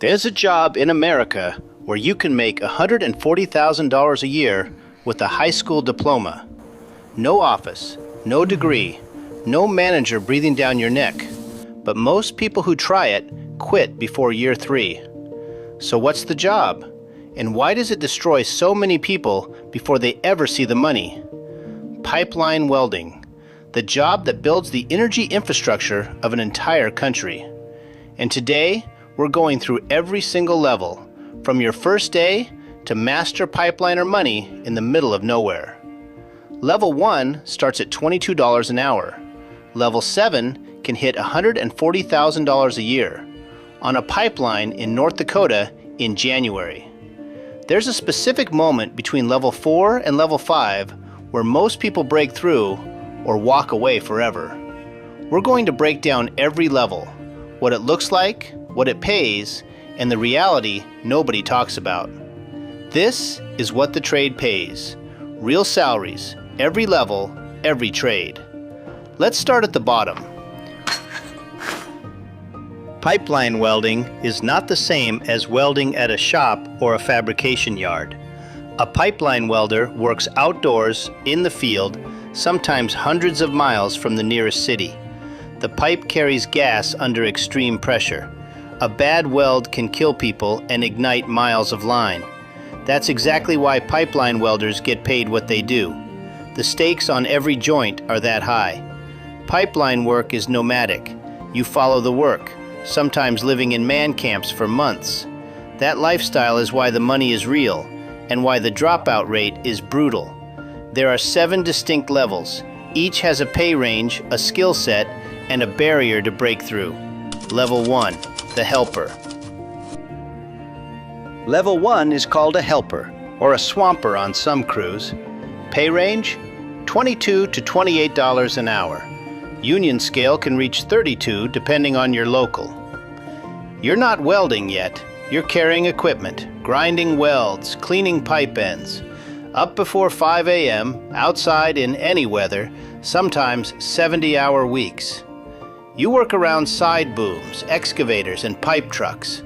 There's a job in America where you can make $140,000 a year with a high school diploma. No office, no degree, no manager breathing down your neck. But most people who try it quit before year 3. So what's the job? And why does it destroy so many people before they ever see the money? Pipeline welding, the job that builds the energy infrastructure of an entire country. And today, we're going through every single level, from your first day to master pipeliner money in the middle of nowhere. Level 1 starts at $22 an hour. Level 7 can hit $140,000 a year on a pipeline in North Dakota in January. There's a specific moment between level 4 and level 5 where most people break through or walk away forever. We're going to break down every level, what it looks like, what it pays, and the reality nobody talks about. This is what the trade pays. Real salaries, every level, every trade. Let's start at the bottom. Pipeline welding is not the same as welding at a shop or a fabrication yard. A pipeline welder works outdoors, in the field, sometimes hundreds of miles from the nearest city. The pipe carries gas under extreme pressure. A bad weld can kill people and ignite miles of line. That's exactly why pipeline welders get paid what they do. The stakes on every joint are that high. Pipeline work is nomadic. You follow the work, sometimes living in man camps for months. That lifestyle is why the money is real and why the dropout rate is brutal. There are 7 distinct levels. Each has a pay range, a skill set, and a barrier to break through. Level 1. The helper. Level 1 is called a helper, or a swamper on some crews. Pay range? $22 to $28 an hour. Union scale can reach $32 depending on your local. You're not welding yet. You're carrying equipment, grinding welds, cleaning pipe ends. Up before 5 a.m., outside in any weather, sometimes 70-hour weeks. You work around side booms, excavators, and pipe trucks.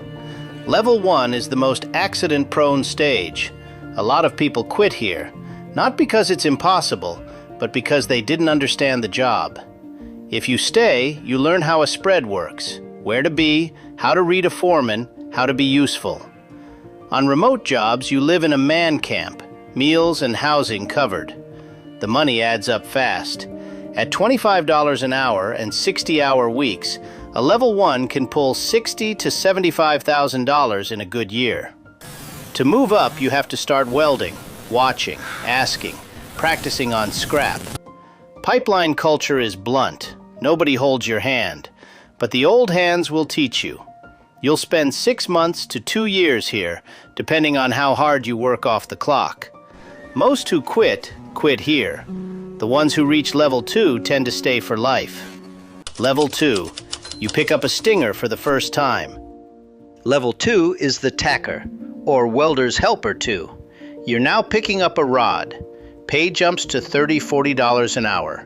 Level 1 is the most accident-prone stage. A lot of people quit here, not because it's impossible, but because they didn't understand the job. If you stay, you learn how a spread works, where to be, how to read a foreman, how to be useful. On remote jobs, you live in a man camp, meals and housing covered. The money adds up fast. At $25 an hour and 60-hour weeks, a level 1 can pull $60,000 to $75,000 in a good year. To move up, you have to start welding, watching, asking, practicing on scrap. Pipeline culture is blunt. Nobody holds your hand, but the old hands will teach you. You'll spend 6 months to 2 years here, depending on how hard you work off the clock. Most who quit here. The ones who reach level 2 tend to stay for life. Level 2, you pick up a stinger for the first time. Level 2 is the Tacker, or welder's helper 2. You're now picking up a rod. Pay jumps to $30, $40 an hour.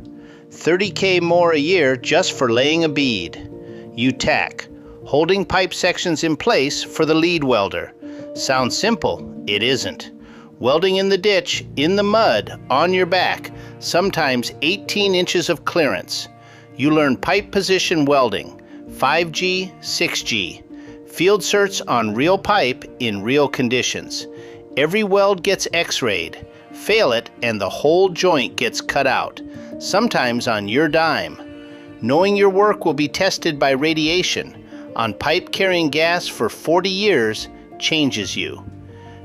$30K more a year just for laying a bead. You tack, holding pipe sections in place for the lead welder. Sounds simple, it isn't. Welding in the ditch, in the mud, on your back, sometimes 18 inches of clearance. You learn pipe position welding, 5G, 6G. Field certs on real pipe in real conditions. Every weld gets x-rayed. Fail it and the whole joint gets cut out, sometimes on your dime. Knowing your work will be tested by radiation on pipe carrying gas for 40 years changes you.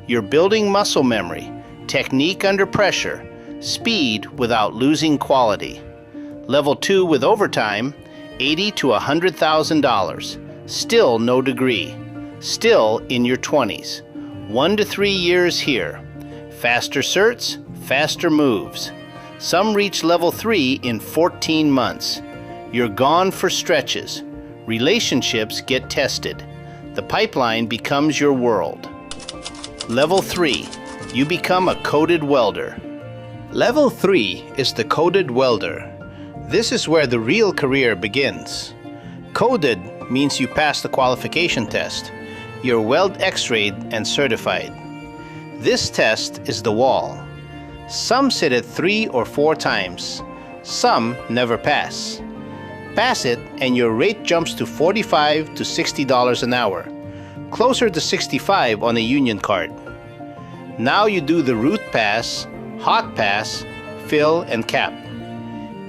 You're building muscle memory, technique under pressure, speed without losing quality. Level 2 with overtime, $80,000 to $100,000. Still no degree. Still in your 20s. 1 to 3 years here. Faster certs, faster moves. Some reach level 3 in 14 months. You're gone for stretches. Relationships get tested. The pipeline becomes your world. Level 3, you become a coded welder. Level 3 is the coded welder. This is where the real career begins. Coded means you pass the qualification test. you're Weld X-rayed and certified. This test is the wall. Some sit at 3 or 4 times. Some never pass. Pass it and your rate jumps to $45 to $60 an hour, closer to $65 on a union card. Now you do the root pass, hot pass, fill, and cap.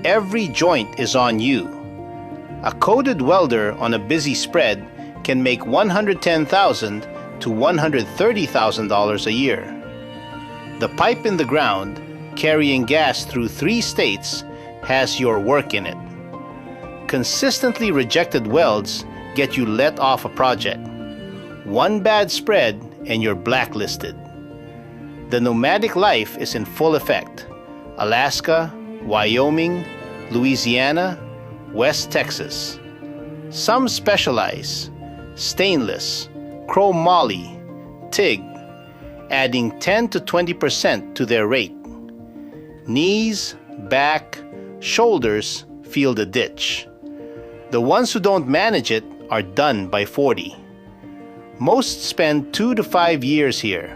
Every joint is on you. A coded welder on a busy spread can make $110,000 to $130,000 a year. The pipe in the ground, carrying gas through 3 states, has your work in it. Consistently rejected welds get you let off a project. One bad spread and you're blacklisted. The nomadic life is in full effect. Alaska, Wyoming, Louisiana, West Texas. Some specialize: stainless, chromoly, TIG, adding 10 to 20% to their rate. Knees, back, shoulders feel the ditch. The ones who don't manage it are done by 40. Most spend 2 to 5 years here.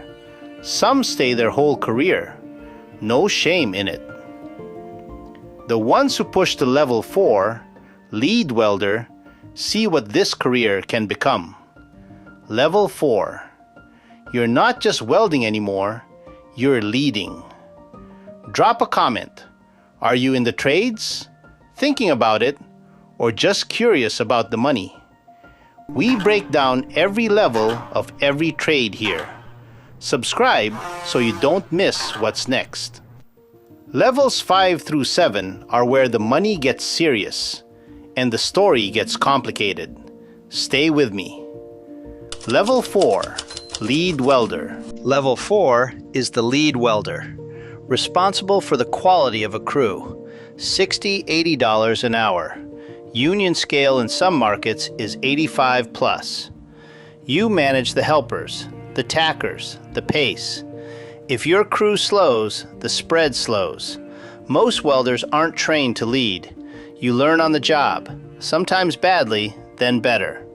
Some stay their whole career. No shame in it. The ones who push to level 4, lead welder, see what this career can become. Level 4. You're not just welding anymore, you're leading. Drop a comment. Are you in the trades, thinking about it, or just curious about the money? We break down every level of every trade here. Subscribe so you don't miss what's next. Levels 5 through 7 are where the money gets serious and the story gets complicated. Stay with me. Level 4, lead welder. Level 4 is the lead welder, responsible for the quality of a crew. $60, $80 an hour. Union scale in some markets is 85 plus. You manage the helpers, the tackers, the pace. If your crew slows, the spread slows. Most welders aren't trained to lead. You learn on the job, sometimes badly, then better.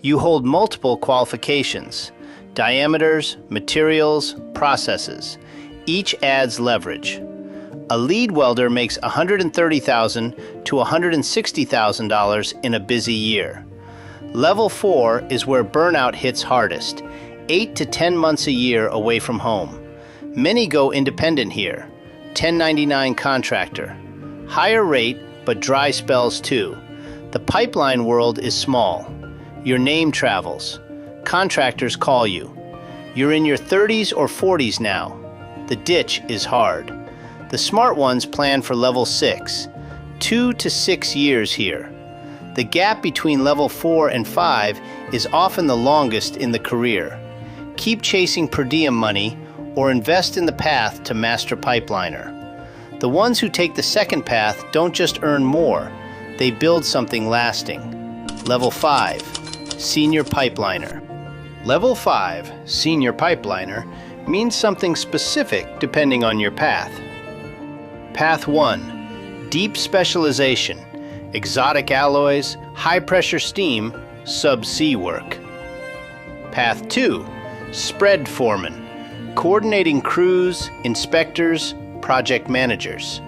You hold multiple qualifications: diameters, materials, processes. Each adds leverage. A lead welder makes $130,000 to $160,000 in a busy year. Level 4 is where burnout hits hardest, 8 to 10 months a year away from home. Many go independent here, 1099 contractor. Higher rate, but dry spells too. The pipeline world is small. Your name travels. Contractors call you. You're in your 30s or 40s now. The ditch is hard. The smart ones plan for level 6, 2 to 6 years here. The gap between level 4 and 5 is often the longest in the career. Keep chasing per diem money or invest in the path to master pipeliner. The ones who take the second path don't just earn more, they build something lasting. Level 5, senior pipeliner. Level 5, senior pipeliner, means something specific depending on your path. Path 1, deep specialization, exotic alloys, high-pressure steam, subsea work. Path 2, spread foreman, coordinating crews, inspectors, project managers.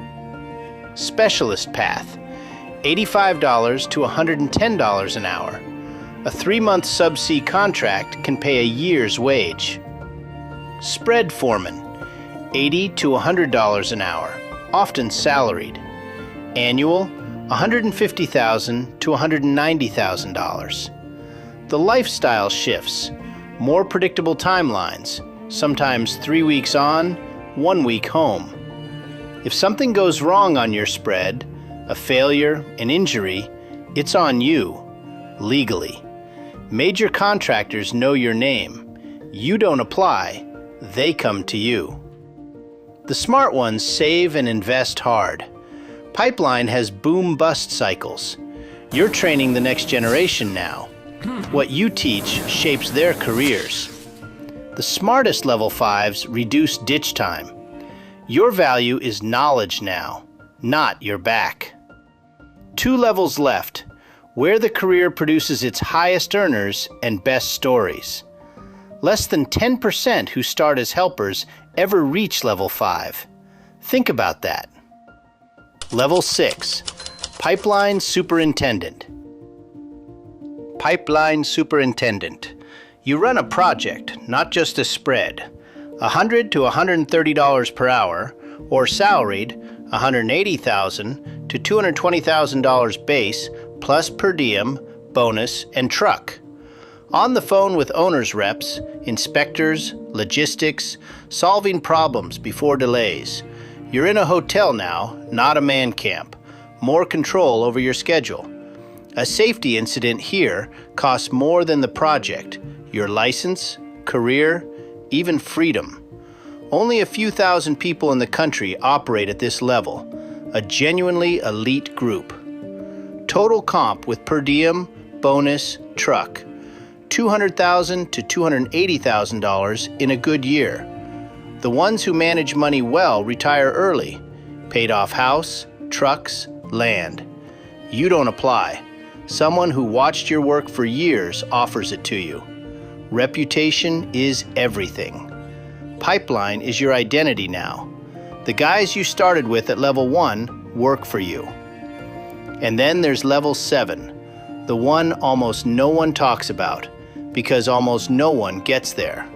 Specialist path, $85 to $110 an hour. A 3-month subsea contract can pay a year's wage. Spread foreman, $80 to $100 an hour, often salaried. Annual, $150,000 to $190,000. The lifestyle shifts, more predictable timelines, sometimes 3 weeks on, 1 week home. If something goes wrong on your spread, a failure, an injury, it's on you, legally. Major contractors know your name. You don't apply, they come to you. The smart ones save and invest hard. Pipeline has boom-bust cycles. You're training the next generation now. What you teach shapes their careers. The smartest level 5s reduce ditch time. Your value is knowledge now, not your back. 2 levels left, where the career produces its highest earners and best stories. Less than 10% who start as helpers ever reach level 5. Think about that. Level 6, Pipeline Superintendent. Pipeline Superintendent. You run a project, not just a spread. $100 to $130 per hour, or salaried, $180,000 to $220,000 base, plus per diem, bonus, and truck. On the phone with owners' reps, inspectors, logistics, solving problems before delays. You're in a hotel now, not a man camp. More control over your schedule. A safety incident here costs more than the project, your license, career, even freedom. Only a few thousand people in the country operate at this level, a genuinely elite group. Total comp with per diem, bonus, truck. $200,000 to $280,000 in a good year. The ones who manage money well retire early. Paid off house, trucks, land. You don't apply. Someone who watched your work for years offers it to you. Reputation is everything. Pipeline is your identity now. The guys you started with at level 1 work for you. And then there's level 7, the one almost no one talks about, because almost no one gets there.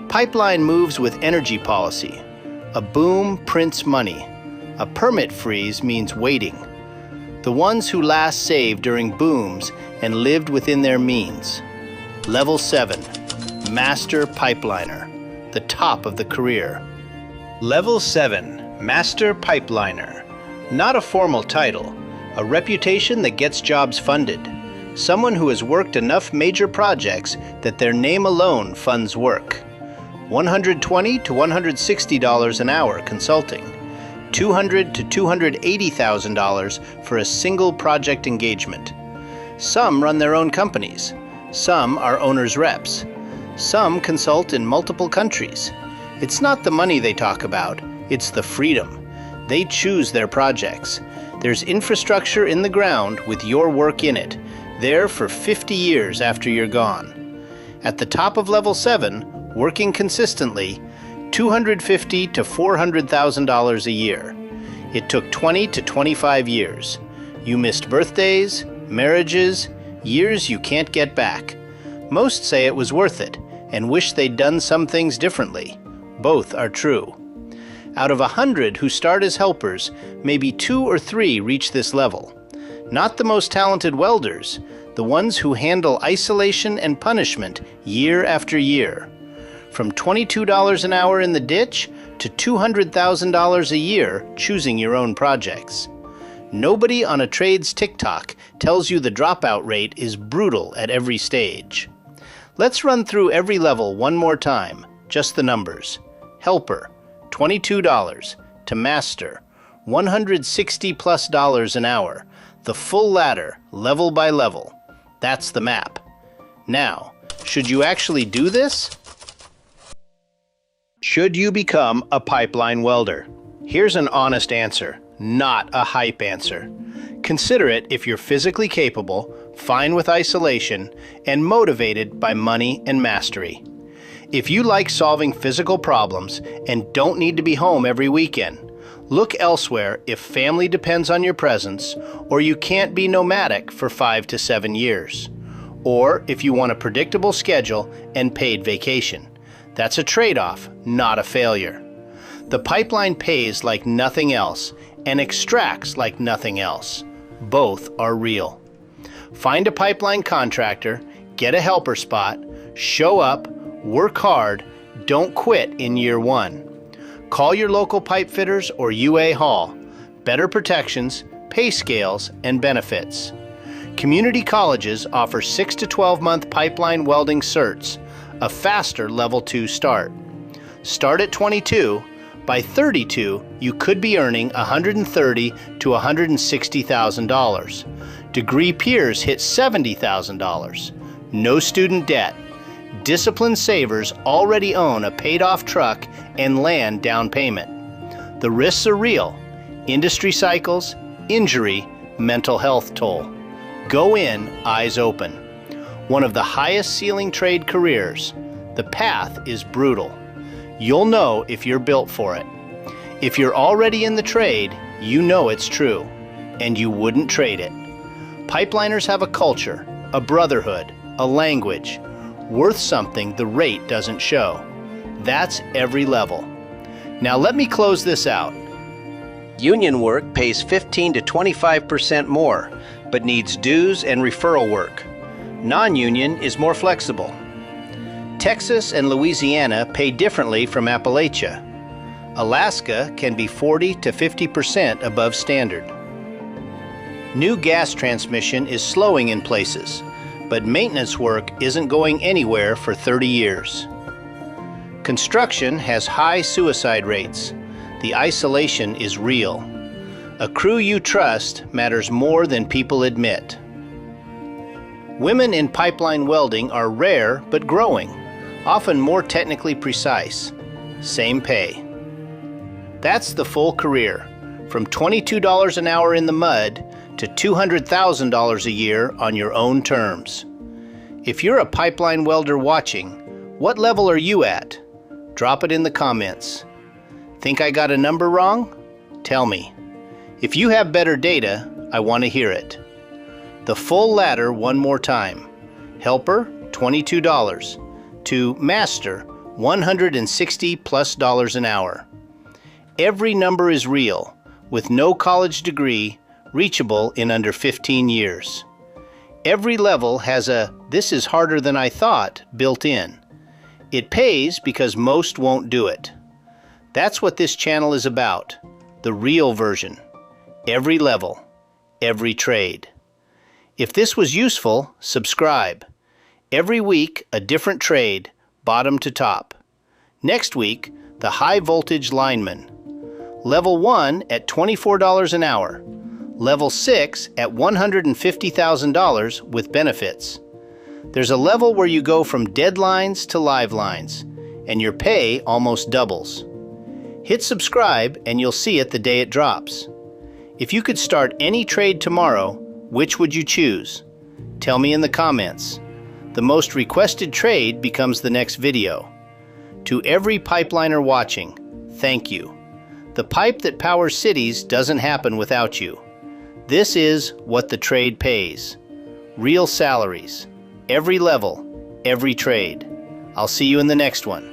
Pipeline moves with energy policy. A boom prints money. A permit freeze means waiting. The ones who last saved during booms and lived within their means. Level 7, Master Pipeliner, the top of the career. Level 7, Master Pipeliner. Not a formal title, a reputation that gets jobs funded. Someone who has worked enough major projects that their name alone funds work. $120 to $160 an hour consulting. $200,000 to $280,000 for a single project engagement. Some run their own companies. Some are owners' reps. Some consult in multiple countries. It's not the money they talk about, it's the freedom. They choose their projects. There's infrastructure in the ground with your work in it, there for 50 years after you're gone. At the top of level 7, working consistently, $250,000 to $400,000 a year. It took 20 to 25 years. You missed birthdays, marriages, years you can't get back. Most say it was worth it and wish they'd done some things differently. Both are true. Out of 100 who start as helpers, maybe 2 or 3 reach this level. Not the most talented welders, the ones who handle isolation and punishment year after year. From $22 an hour in the ditch to $200,000 a year choosing your own projects. Nobody on a trade's TikTok tells you the dropout rate is brutal at every stage. Let's run through every level one more time, just the numbers. Helper, $22, to Master, $160+ an hour. The full ladder, level by level. That's the map. Now, should you actually do this? Should you become a pipeline welder? Here's an honest answer, not a hype answer. Consider it if you're physically capable, fine with isolation, and motivated by money and mastery. If you like solving physical problems and don't need to be home every weekend, look elsewhere if family depends on your presence, or you can't be nomadic for 5 to 7 years. Or if you want a predictable schedule and paid vacation. That's a trade-off, not a failure. The pipeline pays like nothing else and extracts like nothing else. Both are real. Find a pipeline contractor, get a helper spot, show up, work hard, don't quit in year 1. Call your local pipe fitters or UA Hall. Better protections, pay scales, and benefits. Community colleges offer 6 to 12-month pipeline welding certs, a faster level 2 start. Start at 22. By 32, you could be earning $130,000 to $160,000. Degree peers hit $70,000. No student debt. Disciplined savers already own a paid-off truck and land down payment. The risks are real. Industry cycles, injury, mental health toll. Go in, eyes open. One of the highest ceiling trade careers. The path is brutal. You'll know if you're built for it. If you're already in the trade, you know it's true, and you wouldn't trade it. Pipeliners have a culture, a brotherhood, a language, worth something the rate doesn't show. That's every level. Now let me close this out. Union work pays 15 to 25% more, but needs dues and referral work. Non-union is more flexible. Texas and Louisiana pay differently from Appalachia. Alaska can be 40 to 50% above standard. New gas transmission is slowing in places, but maintenance work isn't going anywhere for 30 years. Construction has high suicide rates. The isolation is real. A crew you trust matters more than people admit. Women in pipeline welding are rare but growing, often more technically precise. Same pay. That's the full career, from $22 an hour in the mud to $200,000 a year on your own terms. If you're a pipeline welder watching, what level are you at? Drop it in the comments. Think I got a number wrong? Tell me. If you have better data, I want to hear it. The full ladder one more time. Helper, $22. To Master, $160+ an hour. Every number is real, with no college degree, reachable in under 15 years. Every level has a "this is harder than I thought" built in. It pays because most won't do it. That's what this channel is about, the real version. Every level, every trade. If this was useful, subscribe. Every week, a different trade, bottom to top. Next week, the high voltage lineman. Level 1 at $24 an hour. Level 6 at $150,000 with benefits. There's a level where you go from dead lines to live lines, and your pay almost doubles. Hit subscribe and you'll see it the day it drops. If you could start any trade tomorrow, which would you choose? Tell me in the comments. The most requested trade becomes the next video. To every pipeliner watching, thank you. The pipe that powers cities doesn't happen without you. This is what the trade pays. Real salaries. Every level, every trade. I'll see you in the next one.